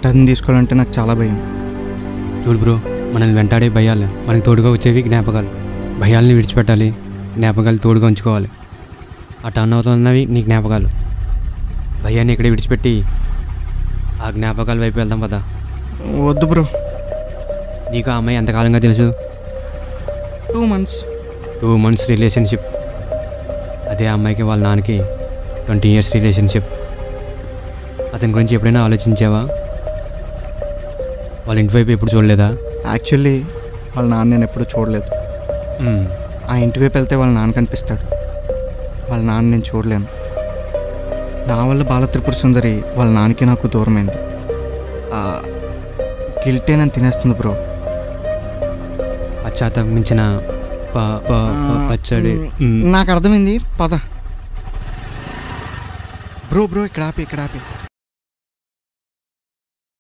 Turn తీసుకోవాలంటే నాకు చాలా భయం. చూడు బ్రో, మనల్ని వెంటాడే భయాలు మనకి తోడుగా వచ్చేవి జ్ఞాపకాలు. భయాల్ని విడిచిపెట్టాలి, జ్ఞాపకాలు తోడుగా ఉంచుకోవాలి. ఆ టర్న్ అవుతున్నవి నీ జ్ఞాపకాలు. భయాన్ని ఇక్కడే విడిచిపెట్టి ఆ జ్ఞాపకాల వైపు వెళ్దాం పదా. వద్దు బ్రో. నీకు ఆ అమ్మాయి ఎంతకాలంగా తెలుసు? 2 months. 2 months relationship. అదే అమ్మాయికి వాళ్ళ నాన్నకి 20 years రిలేషన్షిప్. అతని గురించి ఎప్పుడైనా ఆలోచించావా? వాళ్ళ ఇంటి వైపు ఎప్పుడు చూడలేదా? యాక్చువల్లీ వాళ్ళ నాన్న నేను ఎప్పుడు చూడలేదు. ఆ ఇంటి వైపు వెళ్తే వాళ్ళ నాన్న కనిపిస్తాడు. వాళ్ళ నాన్న నేను చూడలేను. నా వల్ల బాల త్రిపుర సుందరి వాళ్ళ నాన్నకి నాకు దూరమైంది. గిల్టే నన్ను తినేస్తుంది బ్రో. పశ్చాత్తాపించిన పచ్చడి. నాకు అర్థమైంది, పద బ్రో. ఇక్కడ ఆపి